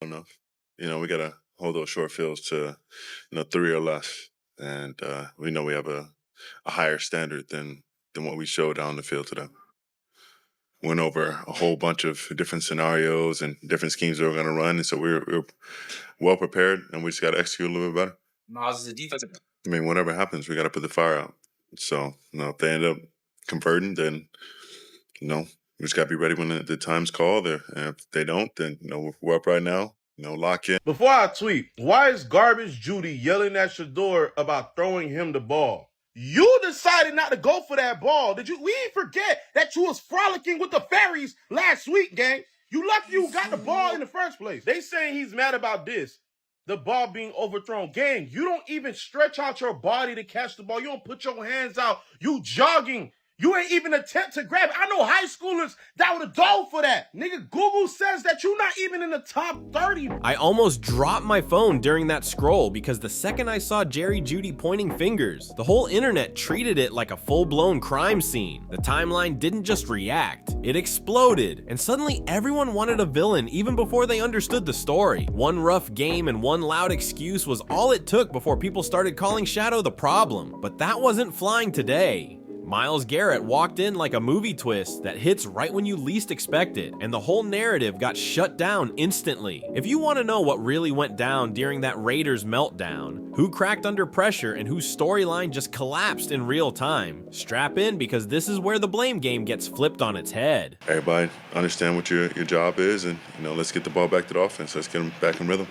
enough. We got to hold those short fields to, 3 or less. And we know we have a higher standard than what we showed down the field today. Went over a whole bunch of different scenarios and different schemes we were going to run. And so we're well prepared, and we just got to execute a little bit better. Myles is a defensive. Whatever happens, we got to put the fire out. So, if they end up converting, then, we just got to be ready when the time's called. And if they don't, then, we're up right now. Lock in. Before I tweet, why is Garbage Judy yelling at Shedeur about throwing him the ball? You decided not to go for that ball. We forget that you was frolicking with the fairies last week, gang. You lucky you got the ball in the first place. They saying he's mad about this, the ball being overthrown. Gang, you don't even stretch out your body to catch the ball. You don't put your hands out. You jogging. You ain't even attempt to grab it. I know high schoolers that would have dove for that. Nigga, Google says that you're not even in the top 30. I almost dropped my phone during that scroll because the second I saw Jerry Jeudy pointing fingers, the whole internet treated it like a full-blown crime scene. The timeline didn't just react, it exploded, and suddenly everyone wanted a villain even before they understood the story. One rough game and one loud excuse was all it took before people started calling Shadow the problem. But that wasn't flying today. Myles Garrett walked in like a movie twist that hits right when you least expect it, and the whole narrative got shut down instantly. If you want to know what really went down during that Raiders meltdown, who cracked under pressure and whose storyline just collapsed in real time, strap in because this is where the blame game gets flipped on its head. Everybody understand what your job is, and let's get the ball back to the offense. Let's get them back in rhythm.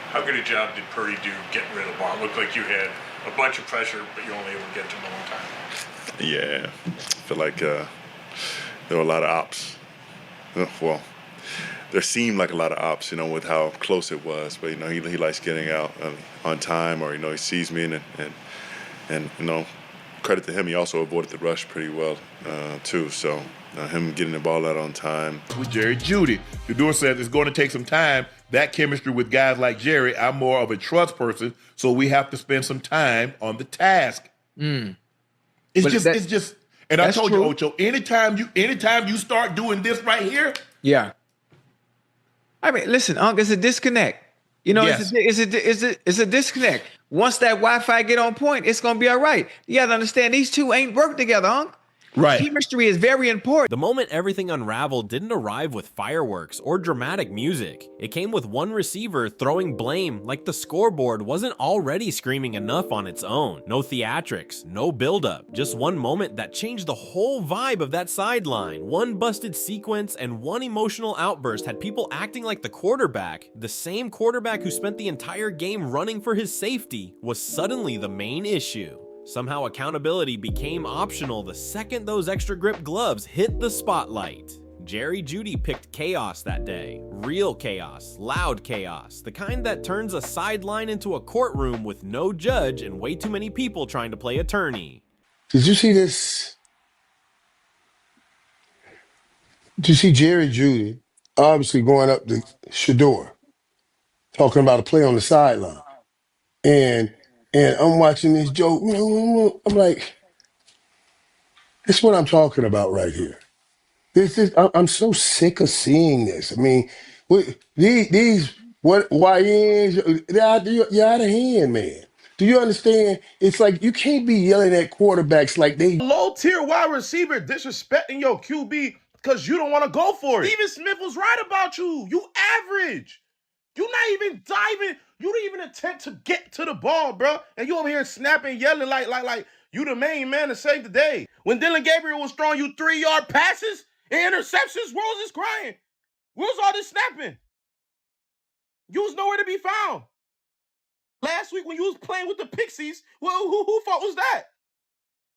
How good a job did Purdy do getting rid of the ball? It looked like you had a bunch of pressure, but you only able to get to him one time. Yeah, I feel like there were a lot of ops. Well, there seemed like a lot of ops, with how close it was. But he likes getting out on time, or he sees me, and credit to him, he also avoided the rush pretty well too. So him getting the ball out on time. With Jerry Jeudy, Shedeur says it's going to take some time. That chemistry with guys like Jerry, I'm more of a trust person, so we have to spend some time on the task. It's just, and I told you, Ocho, anytime you start doing this right here. Yeah. I mean, listen, Unc, it's a disconnect. Yes. It's a disconnect. Once that Wi-Fi get on point, it's gonna be all right. You gotta understand these two ain't work together, Unc. Right. Chemistry is very important. The moment everything unraveled didn't arrive with fireworks or dramatic music. It came with one receiver throwing blame like the scoreboard wasn't already screaming enough on its own. No theatrics, no buildup, just one moment that changed the whole vibe of that sideline. One busted sequence and one emotional outburst had people acting like the quarterback, the same quarterback who spent the entire game running for his safety, was suddenly the main issue. Somehow accountability became optional the second those extra grip gloves hit the spotlight. Jerry Jeudy picked chaos that day. Real chaos, loud chaos, the kind that turns a sideline into a courtroom with no judge and way too many people trying to play attorney. Did you see this? Did you see Jerry Jeudy obviously going up to Shedeur, talking about a play on the sideline? And I'm watching this joke. I'm like, this is what I'm talking about right here. I'm so sick of seeing this. I mean, these YNs, you're out of hand, man. Do you understand? It's like you can't be yelling at quarterbacks like they Low-tier wide receiver disrespecting your QB because you don't want to go for it. Steven Smith was right about you. You average. You're not even diving. You didn't even attempt to get to the ball, bro. And you over here snapping, yelling like you the main man to save the day. When Dylan Gabriel was throwing you 3-yard passes and interceptions, where was this crying? Where was all this snapping? You was nowhere to be found. Last week when you was playing with the Pixies, well, who fault was that?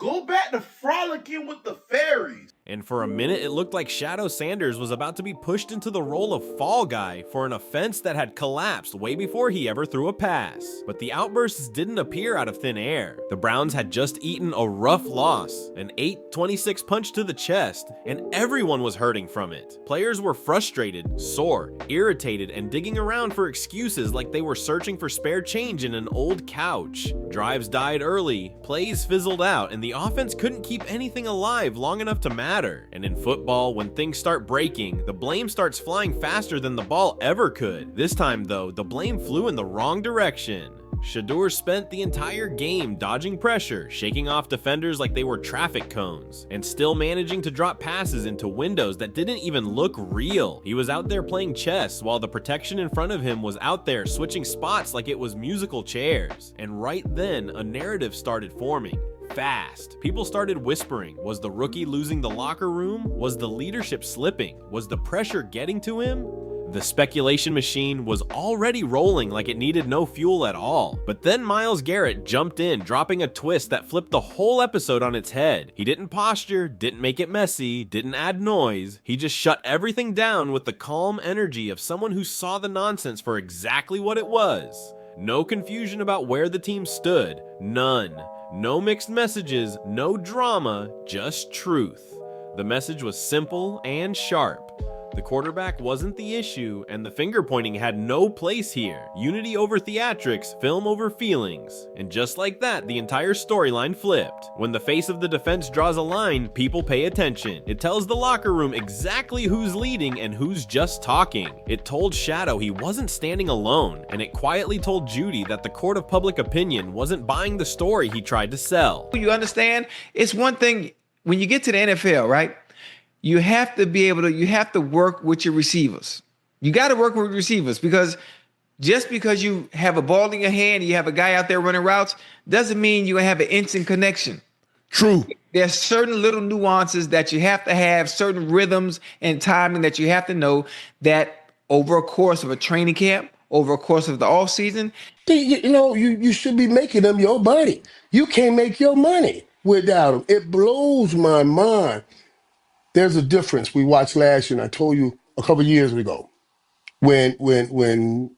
Go back to frolicking with the fairies. And for a minute, it looked like Shedeur Sanders was about to be pushed into the role of fall guy for an offense that had collapsed way before he ever threw a pass. But the outbursts didn't appear out of thin air. The Browns had just eaten a rough loss, an 8-26 punch to the chest, and everyone was hurting from it. Players were frustrated, sore, irritated, and digging around for excuses like they were searching for spare change in an old couch. Drives died early, plays fizzled out, and the offense couldn't keep anything alive long enough to matter. matter. And in football, when things start breaking, the blame starts flying faster than the ball ever could. This time though, the blame flew in the wrong direction. Shedeur spent the entire game dodging pressure, shaking off defenders like they were traffic cones, and still managing to drop passes into windows that didn't even look real. He was out there playing chess while the protection in front of him was out there switching spots like it was musical chairs. And right then, a narrative started forming. Fast. People started whispering. Was the rookie losing the locker room? Was the leadership slipping? Was the pressure getting to him? The speculation machine was already rolling like it needed no fuel at all. But then Myles Garrett jumped in, dropping a twist that flipped the whole episode on its head. He didn't posture, didn't make it messy, didn't add noise. He just shut everything down with the calm energy of someone who saw the nonsense for exactly what it was. No confusion about where the team stood. None. No mixed messages, no drama, just truth. The message was simple and sharp. The quarterback wasn't the issue, and the finger pointing had no place here. Unity over theatrics, film over feelings. And just like that, the entire storyline flipped. When the face of the defense draws a line, people pay attention. It tells the locker room exactly who's leading and who's just talking. It told Shadow he wasn't standing alone, and it quietly told Judy that the court of public opinion wasn't buying the story he tried to sell. You understand? It's one thing when you get to the NFL, right? You have to be able to, you have to work with your receivers. You got to work with receivers because just because you have a ball in your hand, you have a guy out there running routes, doesn't mean you have an instant connection. True. There's certain little nuances that you have to have, certain rhythms and timing that you have to know that over a course of a training camp, over a course of the off season. You should be making them your money. You can't make your money without them. It blows my mind. There's a difference. We watched last year, and I told you a couple years ago when your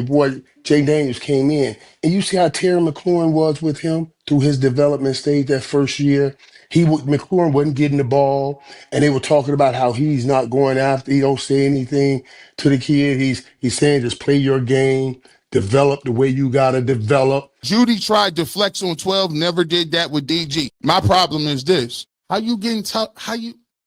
boy Jay Daniels came in, and you see how Terry McLaurin was with him through his development stage that first year. McLaurin wasn't getting the ball, and they were talking about how he's not going after. He don't say anything to the kid. He's saying just play your game, develop the way you gotta develop. Judy tried to flex on 12, never did that with DG. My problem is this. How you getting tough?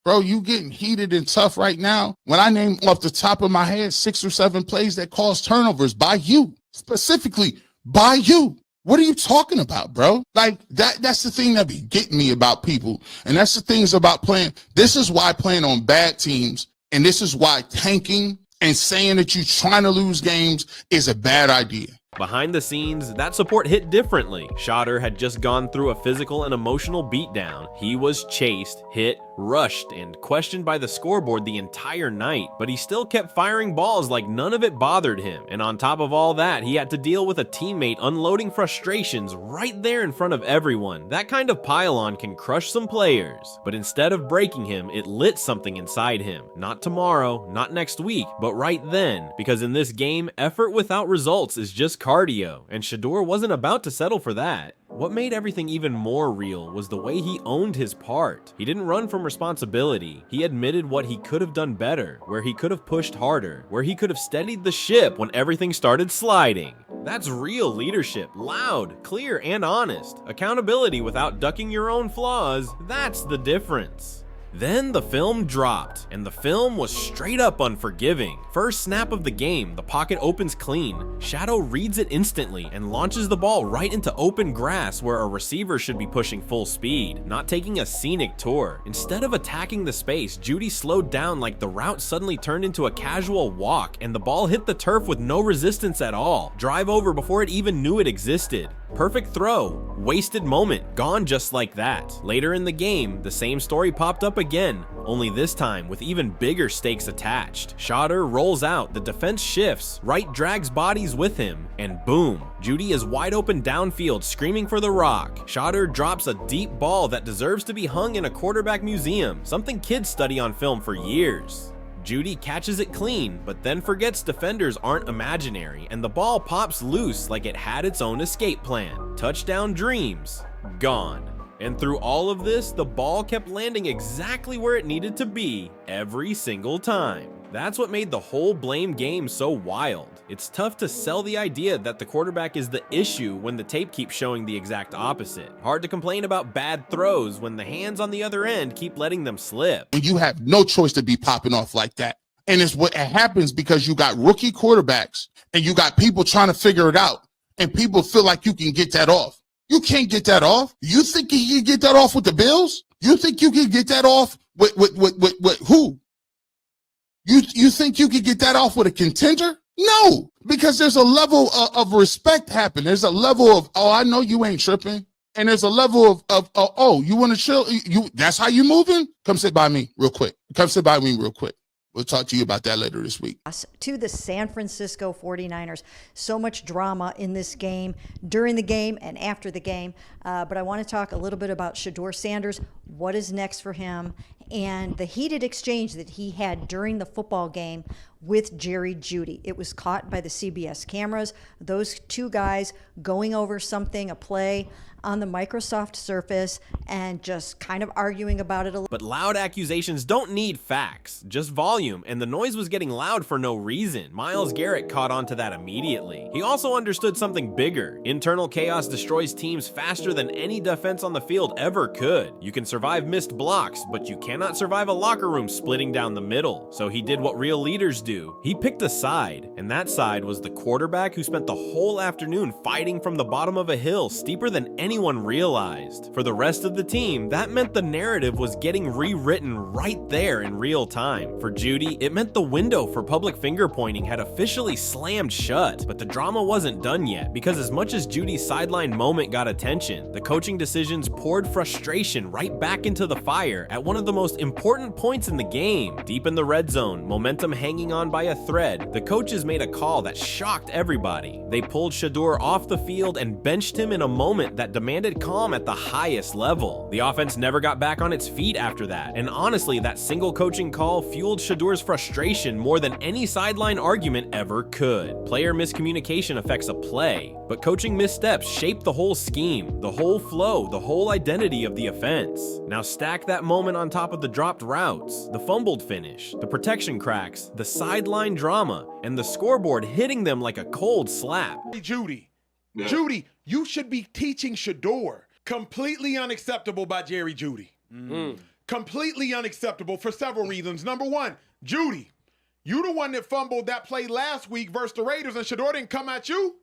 You getting heated and tough right now? When I name off the top of my head 6 or 7 plays that caused turnovers by you, specifically by you. What are you talking about, bro? Like that's the thing that be getting me about people. And that's the things about playing. This is why playing on bad teams, and this is why tanking and saying that you're trying to lose games is a bad idea. Behind the scenes, that support hit differently. Shedeur had just gone through a physical and emotional beatdown. He was chased, hit, rushed, and questioned by the scoreboard the entire night, but he still kept firing balls like none of it bothered him. And on top of all that, he had to deal with a teammate unloading frustrations right there in front of everyone. That kind of pile-on can crush some players, but instead of breaking him, it lit something inside him. Not tomorrow, not next week, but right then, because in this game, effort without results is just cardio, and Shedeur wasn't about to settle for that. What made everything even more real was the way he owned his part. He didn't run from responsibility. He admitted what he could have done better, where he could have pushed harder, where he could have steadied the ship when everything started sliding. That's real leadership, loud, clear, and honest. Accountability without ducking your own flaws, that's the difference. Then the film dropped, and the film was straight up unforgiving. First snap of the game, the pocket opens clean. Shadow reads it instantly and launches the ball right into open grass where a receiver should be pushing full speed, not taking a scenic tour. Instead of attacking the space, Judy slowed down like the route suddenly turned into a casual walk, and the ball hit the turf with no resistance at all. Drive over before it even knew it existed. Perfect throw, wasted moment, gone just like that. Later in the game, the same story popped up again, only this time with even bigger stakes attached. Shedeur rolls out, the defense shifts, Wright drags bodies with him, and boom, Judy is wide open downfield screaming for the rock. Shedeur drops a deep ball that deserves to be hung in a quarterback museum, something kids study on film for years. Judy catches it clean, but then forgets defenders aren't imaginary, and the ball pops loose like it had its own escape plan. Touchdown dreams, gone. And through all of this, the ball kept landing exactly where it needed to be every single time. That's what made the whole blame game so wild. It's tough to sell the idea that the quarterback is the issue when the tape keeps showing the exact opposite. Hard to complain about bad throws when the hands on the other end keep letting them slip. You have no choice to be popping off like that. And it's what happens because you got rookie quarterbacks and you got people trying to figure it out. And people feel like you can get that off. You can't get that off. You think you can get that off with the Bills? You think you can get that off with who? You think you could get that off with a contender? No, because there's a level of respect happen. There's a level of, oh, I know you ain't tripping. And there's a level of oh, you want to chill? That's how you moving? Come sit by me real quick. Come sit by me real quick. We'll talk to you about that later this week. To the San Francisco 49ers. So much drama in this game, during the game and after the game. But I want to talk a little bit about Shedeur Sanders. What is next for him? And the heated exchange that he had during the football game with Jerry Jeudy. It was caught by the CBS cameras. Those two guys going over something, a play on the Microsoft Surface, and just kind of arguing about it a little. But loud accusations don't need facts, just volume, and the noise was getting loud for no reason. Myles Garrett caught on to that immediately. He also understood something bigger. Internal chaos destroys teams faster than any defense on the field ever could. You can survive missed blocks, but you cannot survive a locker room splitting down the middle. So he did what real leaders do. He picked a side, and that side was the quarterback who spent the whole afternoon fighting from the bottom of a hill steeper than anyone realized. For the rest of the team, that meant the narrative was getting rewritten right there in real time. For Judy, it meant the window for public finger pointing had officially slammed shut. But the drama wasn't done yet, because as much as Judy's sideline moment got attention, the coaching decisions poured frustration right back into the fire at one of the most important points in the game. Deep in the red zone, momentum hanging on by a thread, the coaches made a call that shocked everybody. They pulled Shedeur off the field and benched him in a moment that demanded calm at the highest level. The offense never got back on its feet after that, and honestly, that single coaching call fueled Shedeur's frustration more than any sideline argument ever could. Player miscommunication affects a play, but coaching missteps shape the whole scheme, the whole flow, the whole identity of the offense. Now stack that moment on top of the dropped routes, the fumbled finish, the protection cracks, the sideline drama, and the scoreboard hitting them like a cold slap. Judy, Judy, you should be teaching Shedeur. Completely unacceptable by Jerry Jeudy. Completely unacceptable for several reasons. Number one, Judy, you the one that fumbled that play last week versus the Raiders, and Shedeur didn't come at you.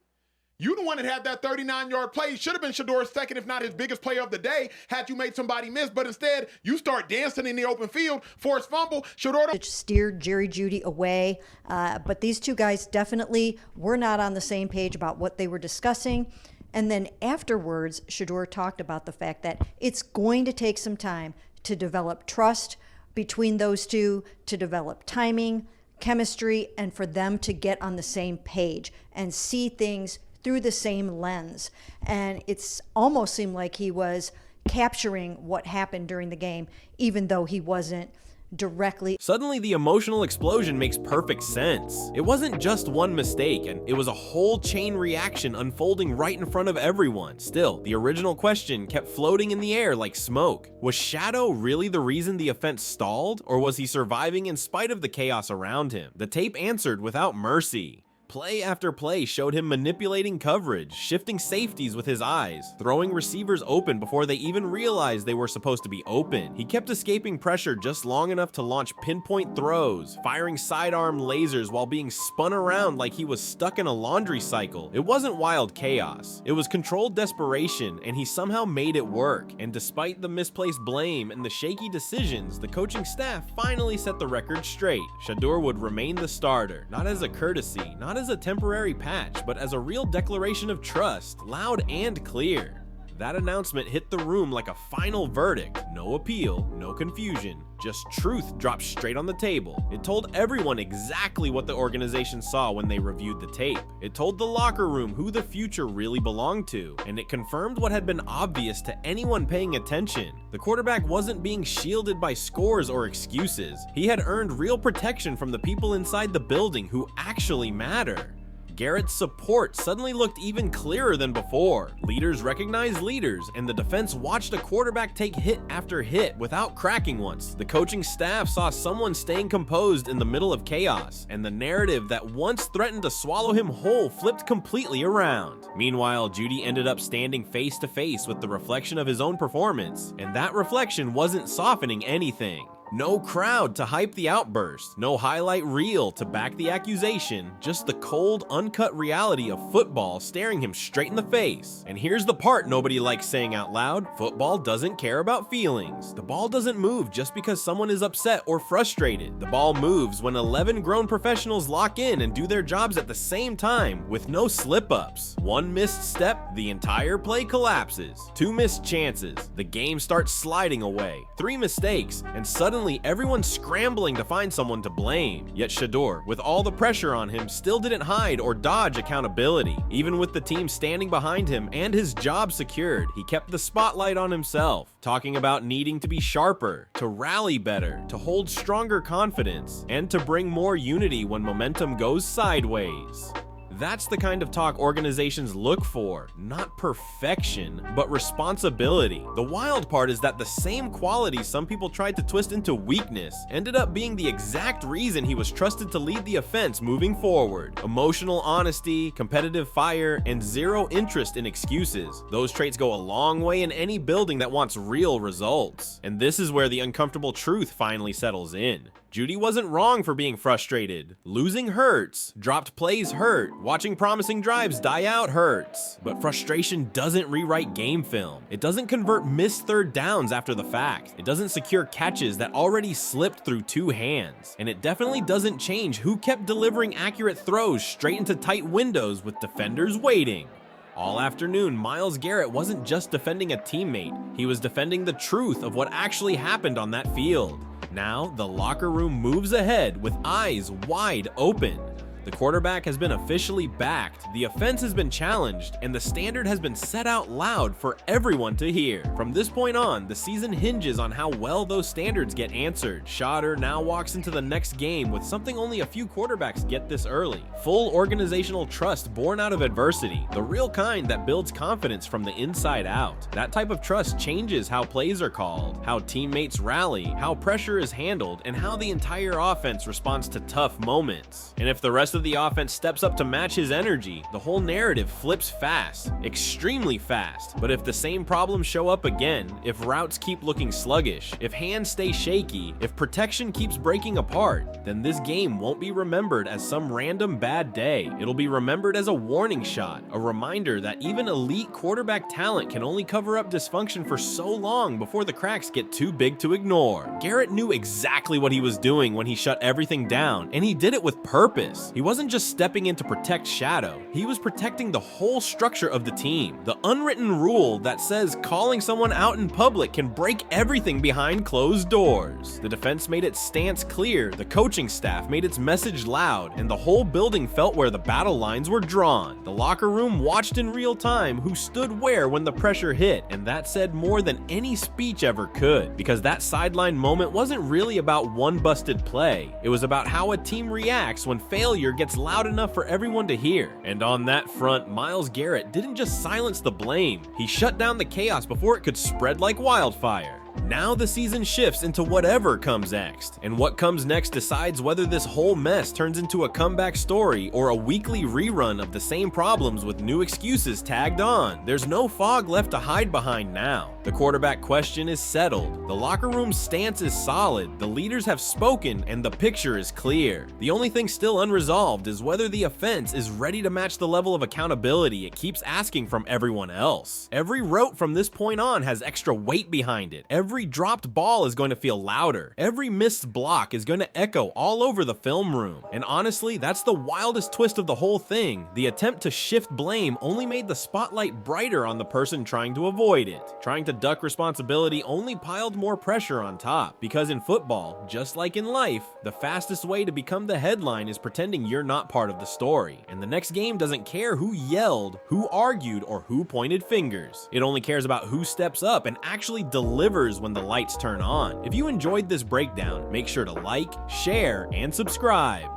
You the one that had that 39-yard play. Should have been Shedeur's second, if not his biggest play of the day, had you made somebody miss. But instead, you start dancing in the open field, forced fumble. Shedeur steered Jerry Jeudy away. But these two guys definitely were not on the same page about what they were discussing. And then afterwards, Shedeur talked about the fact that it's going to take some time to develop trust between those two, to develop timing, chemistry, and for them to get on the same page and see things through the same lens. And it's almost seemed like he was capturing what happened during the game, even though he wasn't directly. Suddenly, the emotional explosion makes perfect sense. It wasn't just one mistake, and it was a whole chain reaction unfolding right in front of everyone. Still, the original question kept floating in the air like smoke. Was Shadow really the reason the offense stalled, or was he surviving in spite of the chaos around him? The tape answered without mercy. Play after play showed him manipulating coverage, shifting safeties with his eyes, throwing receivers open before they even realized they were supposed to be open. He kept escaping pressure just long enough to launch pinpoint throws, firing sidearm lasers while being spun around like he was stuck in a laundry cycle. It wasn't wild chaos. It was controlled desperation, and he somehow made it work. And despite the misplaced blame and the shaky decisions, the coaching staff finally set the record straight. Shedeur would remain the starter, not as a courtesy, not as a temporary patch, but as a real declaration of trust, loud and clear. That announcement hit the room like a final verdict. No appeal, no confusion, just truth dropped straight on the table. It told everyone exactly what the organization saw when they reviewed the tape. It told the locker room who the future really belonged to, and it confirmed what had been obvious to anyone paying attention. The quarterback wasn't being shielded by scores or excuses. He had earned real protection from the people inside the building who actually matter. Garrett's support suddenly looked even clearer than before. Leaders recognized leaders, and the defense watched a quarterback take hit after hit without cracking once. The coaching staff saw someone staying composed in the middle of chaos, and the narrative that once threatened to swallow him whole flipped completely around. Meanwhile, Judy ended up standing face to face with the reflection of his own performance, and that reflection wasn't softening anything. No crowd to hype the outburst, no highlight reel to back the accusation, just the cold, uncut reality of football staring him straight in the face. And here's the part nobody likes saying out loud: football doesn't care about feelings. The ball doesn't move just because someone is upset or frustrated. The ball moves when 11 grown professionals lock in and do their jobs at the same time with no slip-ups. One missed step, the entire play collapses. 2 missed chances, the game starts sliding away. 3 mistakes, and suddenly everyone's scrambling to find someone to blame. Yet Shedeur, with all the pressure on him, still didn't hide or dodge accountability. Even with the team standing behind him and his job secured, he kept the spotlight on himself, talking about needing to be sharper, to rally better, to hold stronger confidence, and to bring more unity when momentum goes sideways. That's the kind of talk organizations look for, not perfection, but responsibility. The wild part is that the same qualities some people tried to twist into weakness ended up being the exact reason he was trusted to lead the offense moving forward. Emotional honesty, competitive fire, and zero interest in excuses. Those traits go a long way in any building that wants real results. And this is where the uncomfortable truth finally settles in. Judy wasn't wrong for being frustrated. Losing hurts. Dropped plays hurt. Watching promising drives die out hurts. But frustration doesn't rewrite game film. It doesn't convert missed third downs after the fact. It doesn't secure catches that already slipped through 2 hands. And it definitely doesn't change who kept delivering accurate throws straight into tight windows with defenders waiting. All afternoon, Myles Garrett wasn't just defending a teammate. He was defending the truth of what actually happened on that field. Now, the locker room moves ahead with eyes wide open. The quarterback has been officially backed, the offense has been challenged, and the standard has been set out loud for everyone to hear. From this point on, the season hinges on how well those standards get answered. Shedeur now walks into the next game with something only a few quarterbacks get this early: full organizational trust born out of adversity, the real kind that builds confidence from the inside out. That type of trust changes how plays are called, how teammates rally, how pressure is handled, and how the entire offense responds to tough moments. And if the rest of the offense steps up to match his energy, the whole narrative flips fast, extremely fast. But if the same problems show up again, if routes keep looking sluggish, if hands stay shaky, if protection keeps breaking apart, then this game won't be remembered as some random bad day. It'll be remembered as a warning shot, a reminder that even elite quarterback talent can only cover up dysfunction for so long before the cracks get too big to ignore. Garrett knew exactly what he was doing when he shut everything down, and he did it with purpose. He wasn't just stepping in to protect Shadow, he was protecting the whole structure of the team. The unwritten rule that says calling someone out in public can break everything behind closed doors. The defense made its stance clear, the coaching staff made its message loud, and the whole building felt where the battle lines were drawn. The locker room watched in real time who stood where when the pressure hit, and that said more than any speech ever could, because that sideline moment wasn't really about one busted play. It was about how a team reacts when failure gets loud enough for everyone to hear. And on that front, Myles Garrett didn't just silence the blame, he shut down the chaos before it could spread like wildfire. Now the season shifts into whatever comes next, and what comes next decides whether this whole mess turns into a comeback story or a weekly rerun of the same problems with new excuses tagged on. There's no fog left to hide behind now. The quarterback question is settled, the locker room stance is solid, the leaders have spoken, and the picture is clear. The only thing still unresolved is whether the offense is ready to match the level of accountability it keeps asking from everyone else. Every rote from this point on has extra weight behind it. Every dropped ball is going to feel louder. Every missed block is going to echo all over the film room. And honestly, that's the wildest twist of the whole thing. The attempt to shift blame only made the spotlight brighter on the person trying to avoid it. Trying to duck responsibility only piled more pressure on top. Because in football, just like in life, the fastest way to become the headline is pretending you're not part of the story. And the next game doesn't care who yelled, who argued, or who pointed fingers. It only cares about who steps up and actually delivers when the lights turn on. If you enjoyed this breakdown, make sure to like, share, and subscribe.